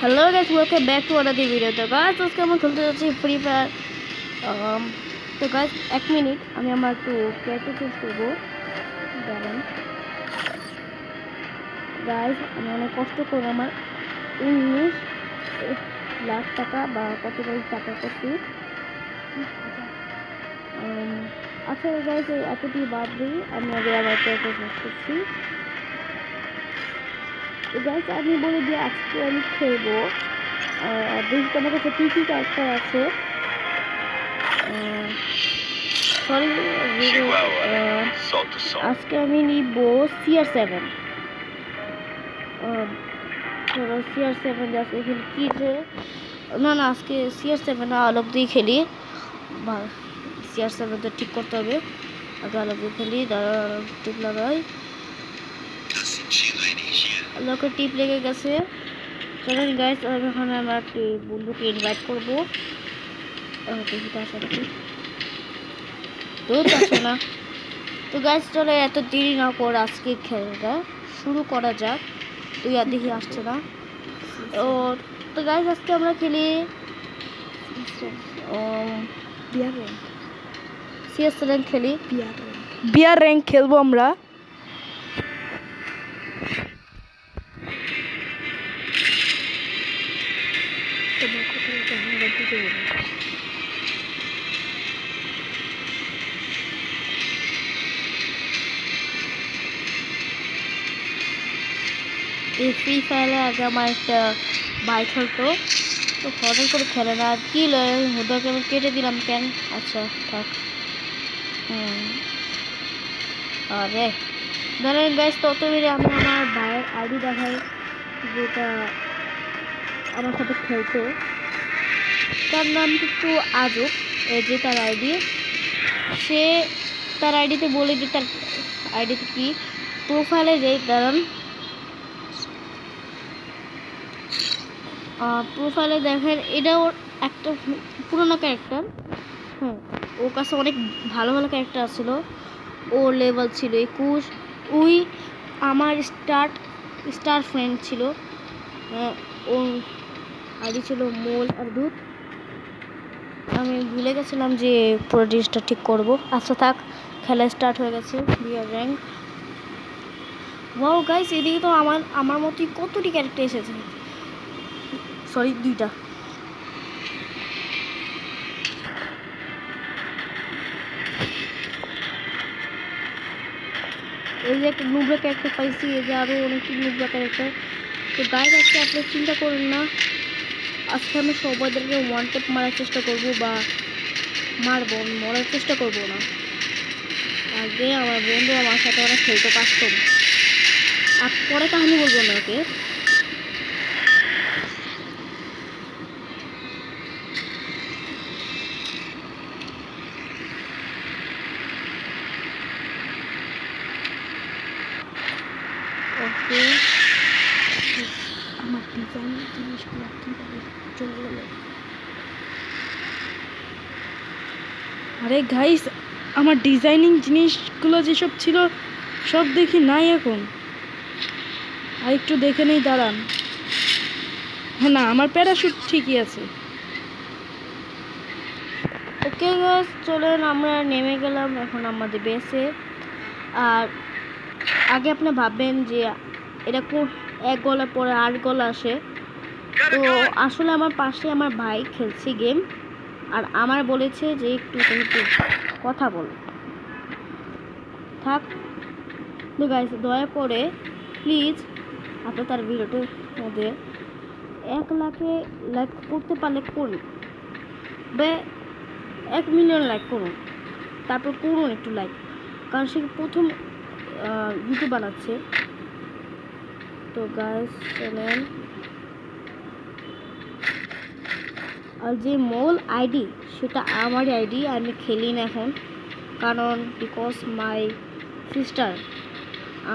Hello guys, welcome back to another video. तो guys আজকে আমরা খেলতে যাচ্ছি ফ্রি ফায়ার। তো গাইস এক মিনিট আমি আমার একটু ক্যারেক্টার চেঞ্জ করব। দাঁড়ান গাইস, আমি অনেক কষ্ট করে আমার 19 লাখ টাকা বা কত টাকা করছি। আচ্ছা গাইস, এতটি বাদ দিই, আমি আগে আমার ক্যারেক্টার চেঞ্জ করছি। তো গাইস আমি বলে দিই, আজকে আমি খেলবো দেখি তোমার কাছে কী কী ক্যারেক্টার আছে। সরি, আজকে আমি নিব CR7। CR7 আজকে খেলি কি যে না আজকে CR7 না, আলোক দিয়ে খেলি। বা CR7 তো ঠিক করতে হবে, আগে আলোক দিয়ে খেলি। টিপ লাগাই, আলোকের টিপ লেগে গেছে। চলেন গাইস, এখন আমরা একটি বন্ধুকে ইনভাইট করবো। দেখি তার সাথে তো আসে না। তো গাইস চলে এত দেরি না করে আজকে খেলাটা শুরু করা যাক। তুই আর দেখি আসছে না। ও তো গাইস আজকে আমরা খেলি CS র্যাঙ্ক খেলি। বিয়ার র্যাঙ্ক খেলবো আমরা। এই ফ্রি ফায়ারে আগে আমার একটা ভাই খেলতো, তো হঠাৎ করে খেলে না। আর কি হুদাকে আমি কেটে দিলাম কেন? আচ্ছা থাক। আরে ধরেন গাইস, তত বেড়ে আমি আমার ভাইয়ের আইডি দেখাই, যেটা আমার সাথে খেলতো। তার নাম একটু আজব, এই যে তার আইডি। সে তার আইডিতে বলে যে তার আইডিতে কি প্রোফাইলে যাই। দাঁড়ান, প্রোফাইলে দেখেন, এটা ওর একটা পুরোনো ক্যারেক্টার। হ্যাঁ, ওর কাছে অনেক ভালো ভালো ক্যারেক্টার ছিল। ওর লেভেল ছিল 21। ওই আমার স্টার ফ্রেন্ড ছিল। ওর আইডি ছিল মোল আর দুধ। আমি ভুলে গেছিলাম যে পুরো জিনিসটা ঠিক করব। আচ্ছা থাক, খেলা স্টার্ট হয়ে গেছে। বিয়ার র্যাঙ্ক। ওয়াও গাইস, এদিকে তো আমার মতোই কতটি ক্যারেক্টার এসেছে। সরি, 2টা। এই যে একটা নুবরা ক্যারেক্টার পাইছি, এই যে আরও অনেকটি নুবরা ক্যারেক্টার। তো গাইস আজকে আপনি চিন্তা করেন না, আজকে আমি সবাইদেরকে ওয়ান ট্যাপ মারার চেষ্টা করব, বা মরার চেষ্টা করব না। আগে আমার বন্ধু আমার সাথে ওরা খেলতে পারতো। আর পরে কাহিনী বলবো না ওকে। ওকে, আমার ডিজাইন জিনিসগুলো কীভাবে চলে গেল? আরে গাইস, আমার ডিজাইনিং জিনিসগুলো যেসব ছিল সব দেখি নাই এখন। আর একটু দেখে নেই, দাঁড়ান। হ্যাঁ না, আমার প্যারাশুট ঠিকই আছে। ওকে গাইস, চলেন আমরা নেমে গেলাম এখন আমাদের বেসে। আর আগে আপনি ভাববেন যে এটা কোন এক গলা পরে 8 গলা আসে। তো আসলে আমার পাশে আমার ভাই খেলছে গেম, আর আমার বলেছে যে একটু কথা বল। থাক তো গাইস, দয়া করে প্লিজ আপনি তার ভিডিওটির মধ্যে 1 লাখে লাইক করতে পারলে করুন, বা 1 মিলিয়ন লাইক করুন। তারপর করুন একটু লাইক, কারণ সে প্রথম ভিডিও বানাচ্ছে। তো গাইস চলেন। আর যে মূল আইডি সেটা আমারই আইডি, আমি খেলি না এখন, কারণ বিকজ মাই সিস্টার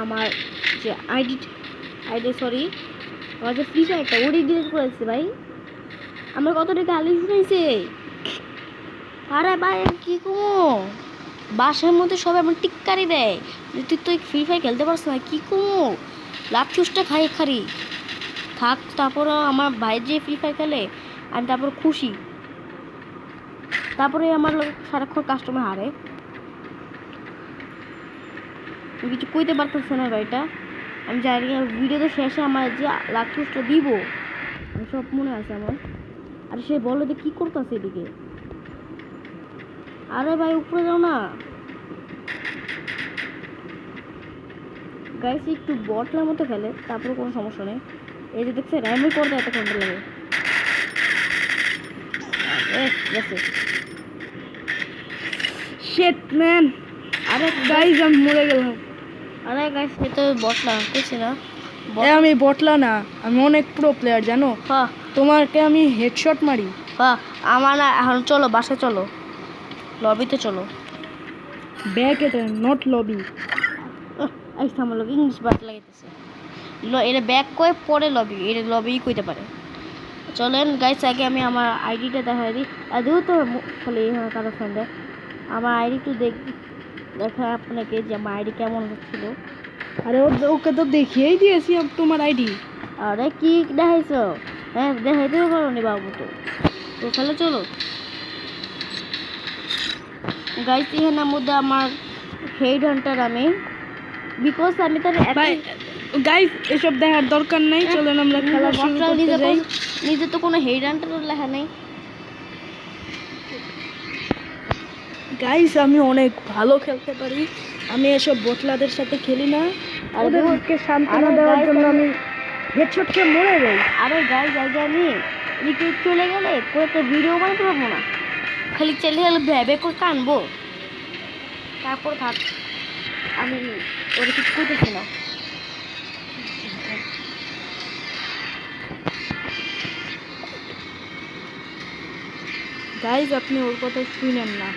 আমার যে আইডি সরি, আমার যে ফ্রি ফায়ারটা ওরই ডিলিট করেছে ভাই। আমার কতটা গালি শুনেছে। আরে ভাই কি কমো, বাসার মধ্যে সবাই আমার টিক্কারি দেয় যে তুই তো ফ্রি ফায়ার খেলতে পারছ না, কি কমো লাভ চুষটা খাই খারি। থাক, তারপরেও আমার ভাই যে ফ্রি ফায়ার খেলে আমি তারপর খুশি। তারপরে আমার সারাক্ষণ কাস্টমার হারে, আমি কিছু কইতে পারতেছে না ভাইটা। আমি জানি ভিডিওতে শেষে আমার যে লাখটা দিব আমি সব মনে আছে আমার। আর সে বলে যে কী করতেছে এদিকে, আরে ভাই উপরে যাও না গাইস, একটু বটলার মতো খেলে তারপরে কোনো সমস্যা নেই। এই যে দেখছে র্যামই করতে এত সুন্দর লাগে। গেছে শিট ম্যান, আরে গাইস আমি মরে গেলাম। আরে গাইস এ তো বটলা দেখছি না। আমি বটলা না, আমি অনেক প্রো প্লেয়ার জানো। হ্যাঁ তোমাকে আমি হেডশট মারি। হ্যাঁ, আমার না এখন চলো বাসায় চলো, লবিতে চলো। ব্যাক এটা নট লবি। এই আমার লোক ইংলিশ বাট লাগাইতেছে। এটা ব্যাক করে পরে লবি, এটা লবি কইতে পারে। চলেন গাইস, আগে আমি আমার আইডিটা দেখাই দিই। আর যেহেতু তো খালি কারো ফ্রেন্ডে আমার আইডি একটু দেখা আপনাকে যে আমার আইডি কেমন ছিল। আরে ওকে তো দেখিয়েই দিয়েছি তোমার আইডি। আরে কি দেখাইছো? হ্যাঁ দেখাইতেও পারো নি বাবু, তো তাহলে চলো গাইস। এখানের মধ্যে আমার হেড হান্টার আমি, বিকজ আমি তার গাইস এসব দেখার দরকার নাই, চলেন আমরা খেলা শুরু করতে যাই। নিজে তো কোনো হেড হান্টার লেখা নেই। গাইস আমি অনেক ভালো খেলতে পারি, আমি এসব বোতলাদের সাথে খেলি না। আর ওদেরকে সান্ত্বনা দেওয়ার জন্য আমি হেডশট খেয়ে মরে যাই। আরে গাইস আগে আমি এদিকে চলে গেলে কয়েকটা ভিডিও বানাতে পারবো না, খালি চলে গেলে ভেবে করে কানবো। তারপর থাক, আমি ওরা কিছু করতেছি না। গাইস আপনি ওর কথা শুনেন না।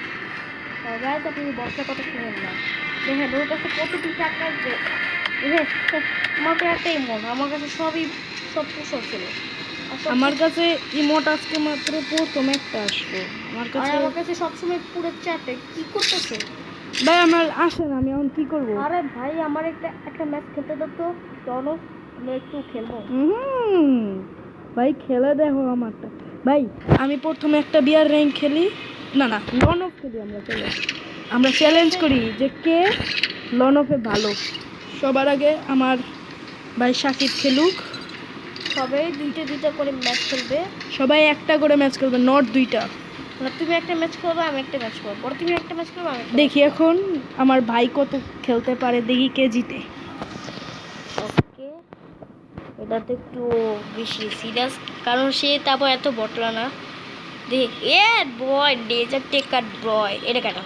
গাইস আপনি বর্ষার কথা শুনেন না, দেখেন ওর কাছে কত কিছু একটা আছে। আমার তো একটাই মন, আমার কাছে সব কুশল ছিল। আমার কাছে ইমোট আজকে মাত্র প্রথম একটা আসলো আমার কাছে। সবসময় পুরো চারটে কি করতেছে ভাই আমার আসে না, আমি এখন কি করব? আরে ভাই আমার একটা ম্যাচ খেলতে দাও তো, চলো আমরা একটু খেলবো। ভাই খেলে দেখো আমারটা। ভাই আমি প্রথমে একটা বিয়ার র্যাঙ্ক খেলি, না লন অফ খেলি। আমরা চ্যালেঞ্জ করি যে কে লন অফে ভালো। সবার আগে আমার ভাই সাকিব খেলুক। সবাই দুইটা করে ম্যাচ খেলবে, সবাই একটা করে ম্যাচ করবে, নট দুইটা। না তুমি একটা ম্যাচ খেলবে আমি একটা ম্যাচ করবো, পরে তুমি একটা ম্যাচ করবে আমি দেখি এখন আমার ভাই কত খেলতে পারে, দেখি কে জিতে। ওকে, এটা তো একটু বেশি সিরিয়াস, কারণ সে তারপর এত বটলা না। দেখ এ বয় ডেজার্ট টেকার বয়, এটা কেন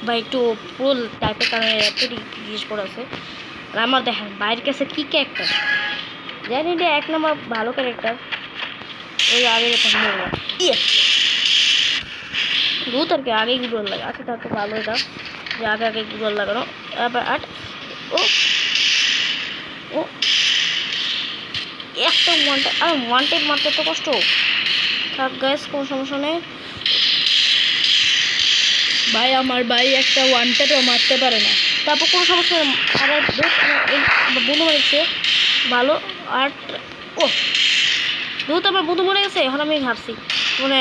ভাই একটু ফুল টাইপের, কারণ এত জিনিস পড়ে আছে। আর আমার দেখেন বাইরের কাছে কি ক্যারেক্টার জানি, এটা এক নম্বর ভালো ক্যারেক্টার। ওই আগে রুত আর কি আগেই গুগল লাগে, আচ্ছা তার তো ভালো এটা যে আগে গুগল লাগানো। এবার ও ও একটা ওয়ান টাইপ মারতে তো কষ্ট। থাক গ্যাস, কোনো সমস্যা নেই। ভাই আমার ভাই একটা ওয়ান ট্যাপও মারতে পারে না, তারপর কোনো সমস্যা নেই। আবার বন্ধু মারছে ভালো। আর ও যেহেতু আমার বন্ধু মরে গেছে, এখন আমি ভাবছি মনে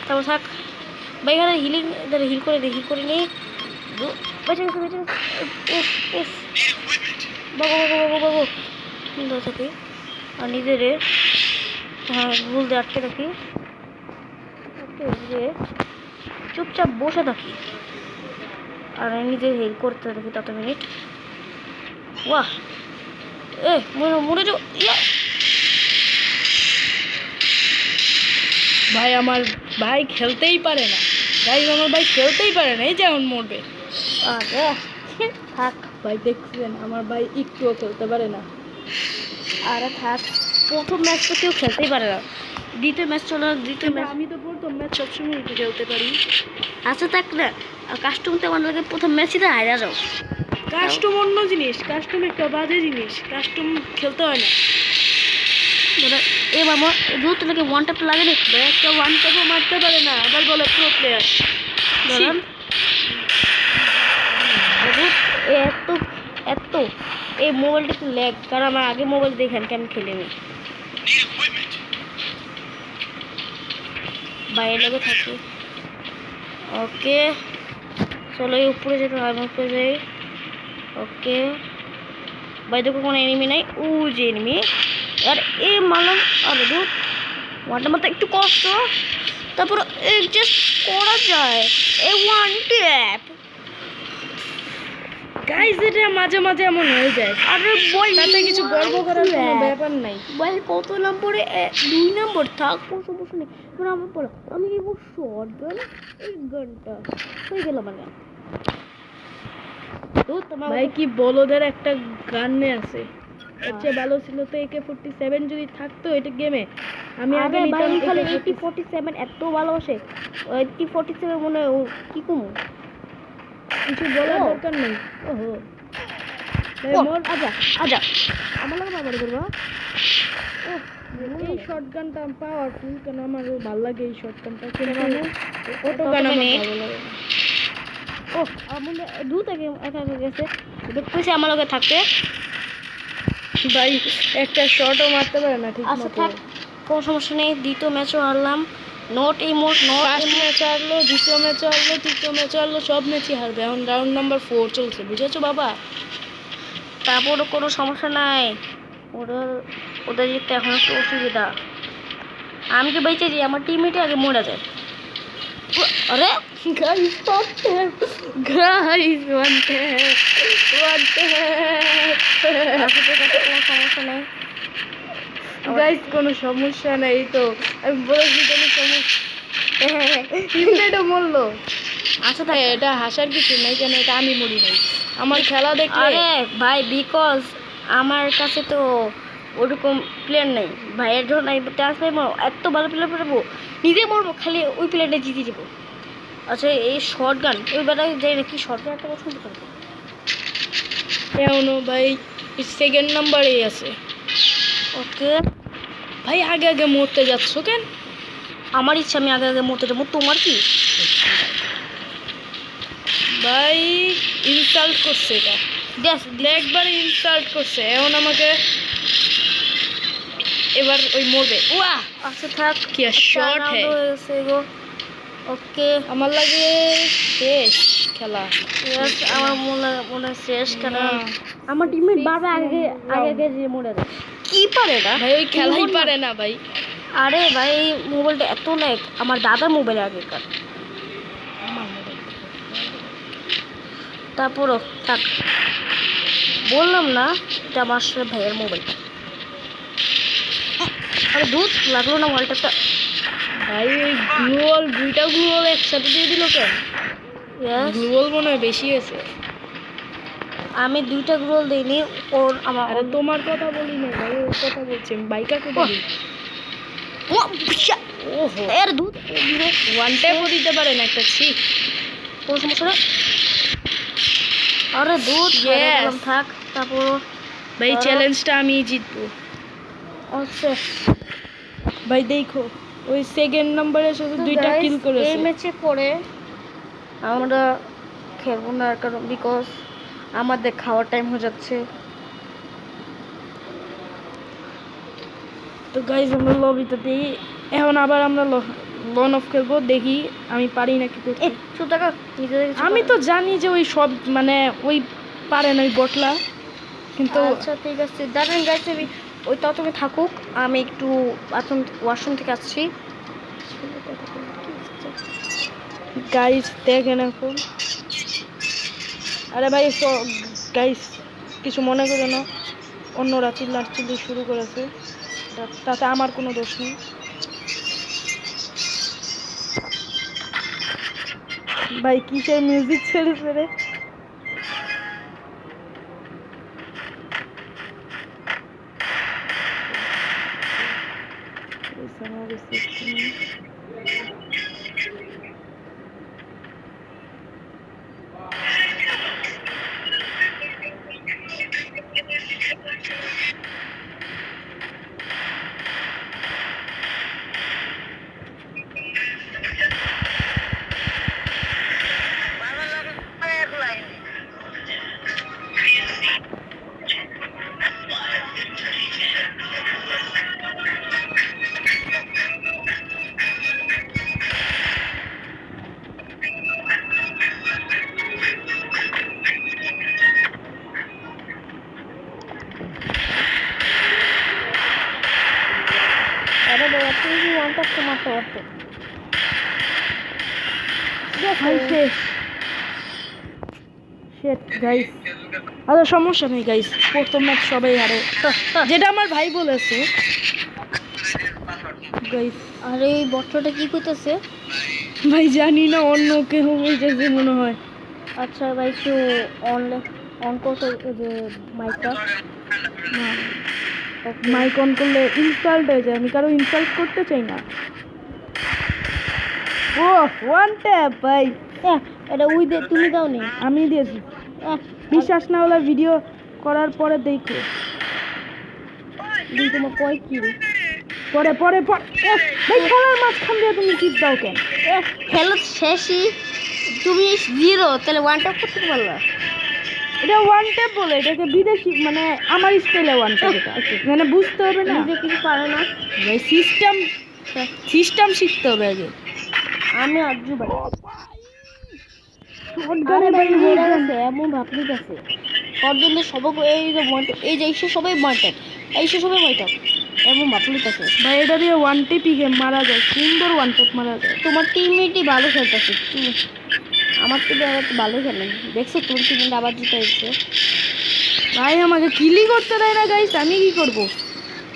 তারপর থাক ভাই। এখানে হিল করে নিই। বেঁচে গেছে বাবু সুন্দর থাকি। আর নিজেরে হ্যাঁ ভুল দিয়ে আটকে রাখি, চুপচাপ বসে থাকি আর নিজে হেল করতে থাকি তত মিনিট। বাহ এ মরে যাও। ভাই আমার ভাই খেলতেই পারে না, এই যেমন মরবে। আরে থাক ভাই দেখছেন আমার ভাই একটুও খেলতে পারে না। আরে থাক, প্রথম ম্যাচ তো কেউ খেলতেই পারে না, দ্বিতীয় ম্যাচ চলো। দ্বিতীয় ম্যাচ আমি তো প্রথম ম্যাচ সবসময় খেলতে পারি। আচ্ছা থাক না, কাস্টম তো আমার লাগে প্রথম ম্যাচই তো হারা যাও। কাস্টম অন্য জিনিস, কাস্টম একটা বাজে জিনিস, কাস্টম খেলতে হয় না। এ বাবা দ্রুত নাকি ওয়ান ট্যাপ লাগে নি, একটা ওয়ান ট্যাপও মারতে পারে না, আবার বলে প্রো প্লেয়ার। ধরেন এত এই মোবাইলটা একটু ল্যাগ, কারণ আমার আগে মোবাইল দেখেন কেমন খেলিনি। বাইরে লোকে থাকি। ওকে চলো এই উপরে যেতে হবে, আমি উপরে যাই। ওকে ভাই দেখো কোনো এনিমি নাই, ও যে এনিমি। আর এ মারলাম, আরে দুধ ওয়ানটা মারতে একটু কষ্ট, তারপর জাস্ট করা যায় এ ওয়ান ট্যাপ। গাইস এটা মাঝে মাঝে এমন হয়ে যায়, আরে বল তাতে কিছু গর্ব করার কোনো ব্যাপার নাই। বল কত নম্বরে 2 নম্বর থাক, কোনো সমস্যা নেই। এবার আমার পড়ো, আমি নেবো শর্ট গান, 1 ঘন্টা হয়ে গেল মানে। দুধ তোমার ভাই কি বলদের একটা গান আছে, এর চেয়ে ভালো ছিল তো AK-47 যদি থাকতো এটা গেমে। আমি আগে আরে ভাই নিতাম খালি AK-47 8047 এত ভালোবাসে, 8047 মনে হয় কি কমু কিছু বলার ও। দরকার নেই। ওহো ভাই ও, মোর আজা আজা আমার লাগে বাড়ি করবা। ও এই শটগানটা পাওয়ারফুল, কেন আমার ভালো লাগে এই শটগানটা, কিন্তু কেন? অটো গান আমার নেই। ভালো লাগে না। ও আমার দুধ আগে একা একা গেছে, দেখতেছি আমার লগে থাকতে। ভাই একটা শটও মারতে পারে না ঠিক আচ্ছা মতো। থাক, কোনো সমস্যা নেই। দ্বিতীয় ম্যাচও হারলাম, নট এই মোট নট ফার্স্ট ম্যাচ হারলো, দ্বিতীয় ম্যাচ হারলো, তৃতীয় ম্যাচ হারলো, সব ম্যাচই হারবে। এখন রাউন্ড নাম্বার 4 চলছে, বুঝেছো বাবা? তারপরও কোনো সমস্যা নাই। ওদের ওদের জিততে এখন একটু অসুবিধা। আমি কি বেঁচে যাই, আমার টিমমেটে আগে মরে যায়। আরে গাইস গাইস ওয়ান্টে ওয়ান্টে আচ্ছা ঠিক আছে, কোনো সমস্যা নেই। গাইস কোনো সমস্যা নেই তো, আমি বলেছি কোনো সমস্যা। টিমমেটও মরলো। আচ্ছা থাক। এটা হাসার কিছু নেই, কেন এটা আমি মরি নাই। আমার খেলা দেখলে আরে ভাই বিকজ আমার কাছে তো ওরকম প্লেয়ার নেই। ভাইয়ের জন্য আমি চান্স পাইবো, এত ভালো প্লেয়ার পাবো, নিজে মরবো, খালি ওই প্লেয়ারটা জিতে যাবো। আচ্ছা এই শর্ট গান, ওই বেলায় যাই না, কি শর্ট গান একটা পছন্দ করবো। এখনো ভাই সেকেন্ড নাম্বারে আছে। ওকে ভাই আগে আগে মরতে যাচ্ছ কেন? আমার ইচ্ছা, আমি আগে আগে মরতে যাবো, তোমার কি? ভাই ইনসাল্ট করছে এটা, দেখ একবার ইনসাল্ট করছে, এখন আমাকে এবার ওই মরবে। ওয়া আচ্ছা থাক, কি শট হে, হয়ে গেছে গো। ওকে আমার লাগে শেষ খেলা। আমার মনে হয় শেষ, কারণ না, আমার টিমমেট বারবার আগে আগে আগে যে মরে যায়। কি পারে না ভাই ওই খেলাই পারে না ভাই। আরে ভাই এই মোবাইলটা এত ল্যাগ, আমার দাদার মোবাইল আগেকার। তারপরও থাক, বললাম না এটা আমার আসলে ভাইয়ের মোবাইল। আরে দুধ লাগলো না মোবাইলটা। ভাই ওই গ্লুয়াল, দুইটা গ্লুয়াল একসাথে দিয়ে দিল কেন? গ্লুয়াল মনে হয় বেশি আছে। আমি 2টা গ্রোল দিইনি, ওর আমার আরে তোমার কথা বলি না ভাই, ওর কথা বলছি আমি। বাইকাকে বলি। ওহো এর দুধ ওয়ান ট্যাপও দিতে পারে না একটা, ছি। কোনো সমস্যা নেই। আরে দুধ Yes. থাক, তারপর ভাই চ্যালেঞ্জটা আমি জিতবো। আচ্ছা ভাই দেখো ওই সেকেন্ড নম্বরে শুধু দুইটা কিল করেছে। এই ম্যাচে পরে আমরা খেলবো না, কারণ বিকজ আমাদের খাওয়ার টাইম হয়ে যাচ্ছে। তো গাইজ আমরা লবিতে দিই, এখন আবার আমরা লন অফ খেলবো, দেখি আমি পারি নাকি করতে। টাকা আমি তো জানি যে ওই সব মানে ওই পারে না ওই বটলা, কিন্তু আচ্ছা ঠিক আছে দাঁড়ান গাইস, আমি ওই তুমি থাকুক, আমি একটু ওয়াশরুম থেকে আসছি। গাইজ দেখেন এখন। আরে ভাই গাইজ কিছু মনে করে না, অন্যরা চিল্লি শুরু করেছে, তাতে আমার কোনো দোষ নেই। ভাই কিসের মিউজিক ছেড়েছে রে? আরে বাবা তুমি ওয়ান ট্যাপ তো মারতে পারতো। ভাই শেষ। শেট গাইস, আরে সমস্যা নেই গাইস, প্রথম ম্যাচ সবাই হারে, যেটা আমার ভাই বলেছে গাইস। আরে এই বটটা কি করতেছে? ভাই জানি না, অন্য কেউ হয়েছে মনে হয়। আচ্ছা ভাই একটু অন করতে যে মাইকটা। না, মাইক অন করলে ইনসাল্ট হয়ে যায়, আমি কারো ইনসাল্ট করতে চাই না। ও ওয়ান ট্যাপ ভাই, এটা তুমি দাও নি। আমি দিয়েছি। বিশ্বাস না হলে ভিডিও করার পরে দেখো। তোমার কয় কি পরে পরে পরে ভাই খেলার মাঝখান দিয়ে তুমি টিপ দাও কেন? খেলা শেষই তুমি 0, তাহলে ওয়ান ট্যাপ করতে পারলা? এটা ওয়ান ট্যাপ বলে, এটাকে বিদেশি মানে আমার স্টাইলে ওয়ান ট্যাপ, এটা মানে বুঝতে হবে না, নিজে কিছু পারে না। ভাই সিস্টেম সিস্টেম শিখতে হবে আগে। আমি আজু ভাই শটগানে ভাই মরে গেছে এমন ভাবলি গেছে পর্যন্ত সবাই এই যে এই যে এসে সবাই মারতেন, এইসে সবাই মারতেন এমন ভাবলি গেছে। ভাই এটা দিয়ে ওয়ান টেপই মারা যায়, সুন্দর ওয়ান টেপ মারা যায়। তোমার টিমমেটই ভালো খেলতেছে, আমার টিমে ভালো খেলে। দেখছো তোমার টিমমেট আবার জিতে এসেছে। ভাই আমাকে কিলি করতে দেয় না গাইস, আমি কি করব?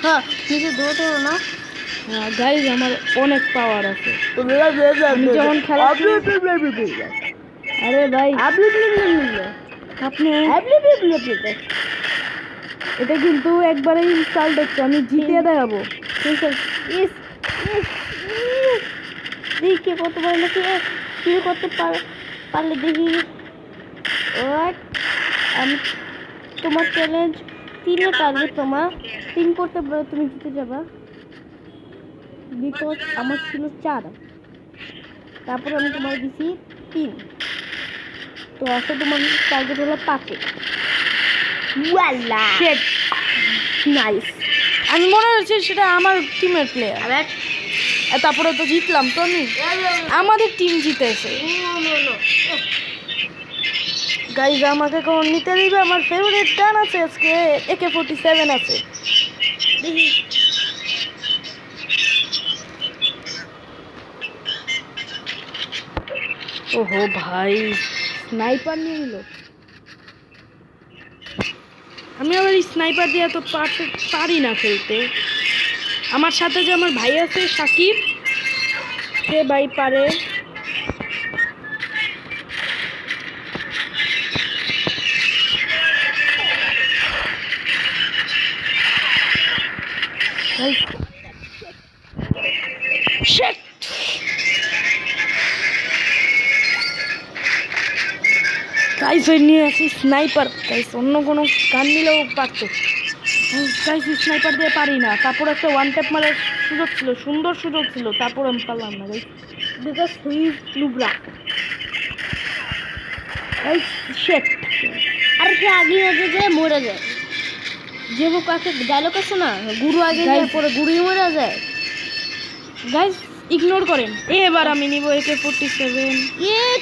হ্যাঁ নিজে দৌড়তে হবে না। হ্যাঁ গাইস, আমার অনেক পাওয়ার আছে। আমি যখন খেলা আরে ভাই আপনি এটা কিন্তু একবারে ইনসাল্ট হচ্ছে, আমি জিতিয়ে দেখাবো। দেখি কত পারে নাকি কি করতে পারলে দেখি। আমি তোমার চ্যালেঞ্জ 3-এ টার্গেট, তোমার 3 করতে পারো তুমি জিতে যাবা। বিকজ আমার ছিল 4, তারপরে আমি তোমার দিছি 3, তো আসলে তোমার টার্গেট হলো 5-এ। ওয়াল্লা শিট নাইস। আমি মনে হচ্ছে সেটা আমার টিমের প্লেয়ার, তারপরে তো জিতলাম তো আমি, আমাদের টিম জিতেছে। গাইজ আমাকে কোন নিতে দিবে? আমার ফেভারিট গান আছে আজকে, AK-47 আছে। দেখি ওহো ভাই, স্নাইপার নিয়ে নিল। আমি আবার স্নাইপার দিয়ে তো পারি না খেলতে। আমার সাথে যে আমার ভাই আছে সাকিব, সে ভাই পারে। গাইস নিয়ে আসি স্নাইপার, গাইস অন্য কোনো গান নিলেও পারতো, গাইস স্নাইপার দিয়ে পারি না। তারপর একটা ওয়ান ট্যাপ মারার সুযোগ ছিল, সুন্দর সুযোগ ছিল, তারপর আমি পারলাম না গাইস, বিকজ হি ইজ লুবরা। Guys shit. আর সে আগে আগে যায় মরে যায়, যে কাছে ডায়লগ আছে না, গুরু আগে যায় পরে গুরুই মরে যায়। গাইস ইগনোর করেন, এবার আমি নিব AK-47।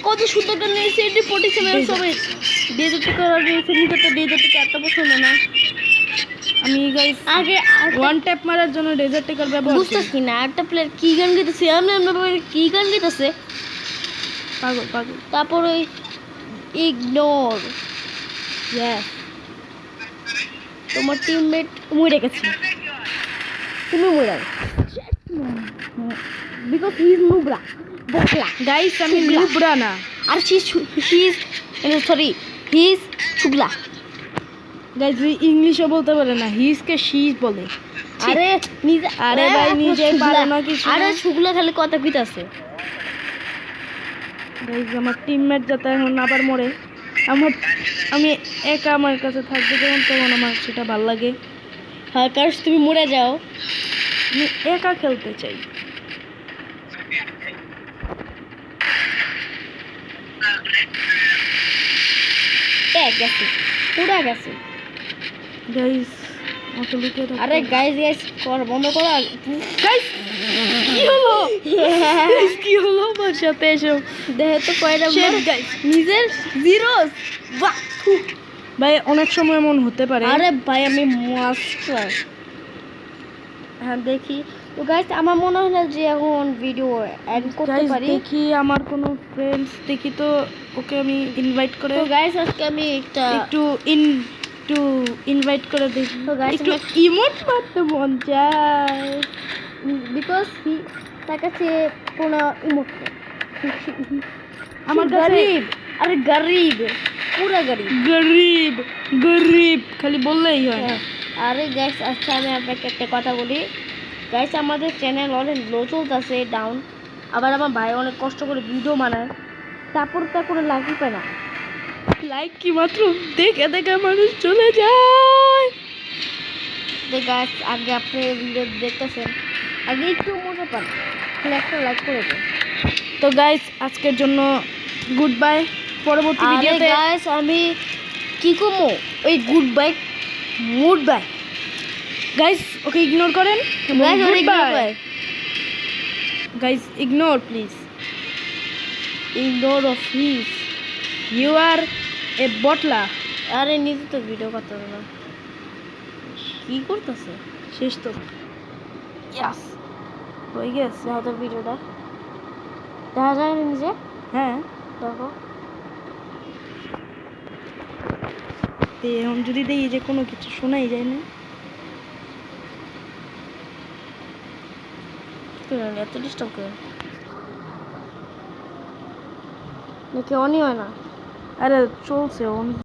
কত সুন্দর গান নিয়েছে এটি 47 সবাই ডিজেটি করার নিয়েছে, নিজে তো ডিজেটি এত পছন্দ না। আমি গাইস আগে ওয়ান ট্যাপ মারার জন্য ডেজার্টিকাল ব্যবহার করি। বুঝতেছি না একটা প্লেয়ার কি গান গাইতেছে, আমি কি গান গাইতেছে, পাগল পাগল। তারপর ওই ইগনোর। ইয়েস, তোমার টিমমেট মরে গেছে, তুমি মরে বিকজ হি ইজ নুবরা বকলা। গাইস আমি লুবরা না, আর he is sorry he is চুগলা। গাইস ইংলিশও বলতে পারে না, হিজকে শি বলে। আরে নিজে আরে ভাই নিজে পারে না কিছু। আরে চুগলা খালি কথা কইতাছে। গাইস আমার টিমমেট যাতে এখন আবার মরে, আমি একা আমার কাছে থাকবে যখন, তখন আমার সেটা ভালো লাগে। হ্যাঁ কারণ তুমি মরে যাও, আমি একা খেলতে চাই। গেছে পুরা গেছে। গাইস অত লুকিয়ে থাকো। আরে গাইস কর বন্ধ করো গাইস। কি হলো? গাইস কি হলো আমার সাথে এসব? দেখে তো কয়টা গাইস নিজের জিরোস। বাহ ভাই অনেক সময় এমন হতে পারে। আরে ভাই আমি মাস্টার। হ্যাঁ দেখি তো গাইস আমার মনে হয় না যে এখন ভিডিও এন্ড করতে গাইস পারি। দেখি আমার কোনো ফ্রেন্ডস দেখি তো, ওকে আমি ইনভাইট করে তো গাইস আজকে আমি একটা একটু ইনভাইট করে দেখি। তো guys, একটু ইমোট মারতে মন চায়। বিকজ তার কাছে কোনো ইমোট নেই। আমার কাছে গরিব, আরে গরিব, পুরা গরিব। গরিব গরিব খালি বললেই হয় না। আরে গাইস আচ্ছা আমি আপনাকে একটা কথা বলি। গাইস আমাদের চ্যানেল অনেক লো চলতেছে, ডাউন। আবার আমার ভাই অনেক কষ্ট করে ভিডিও বানায়, তারপর তা কোনো লাইকই পায় না। লাইক কি মাত্র দেখে দেখে মানুষ চলে যায়। তো গাইস আগে আপনি ভিডিও দেখতেছেন, আগে একটু মনে পান, তাহলে একটা লাইক করে দেন। তো গাইস আজকের জন্য গুড বাই। পরবর্তী আরে ভিডিওতে গাইস আমি কি করবো, ওই good bye mood bye. Guys okay ignore করেন। গাইস অনেক good bye bye, guys, ignore please. Ignore of his. You are a বটলা। আরে নিজে তো ভিডিও করতে হবে না, কি করতেছে? শেষ তো। ইয়াস হয়ে গেছে। দেখো তো ভিডিওটা দেখা যায় না নিজে, হ্যাঁ দেখো। তো এখন যদি দেখি যে কোনো কিছু শোনাই যায় না, এত ডিস্টার্ব করে নাকি অনই হয় না? আরে চলছে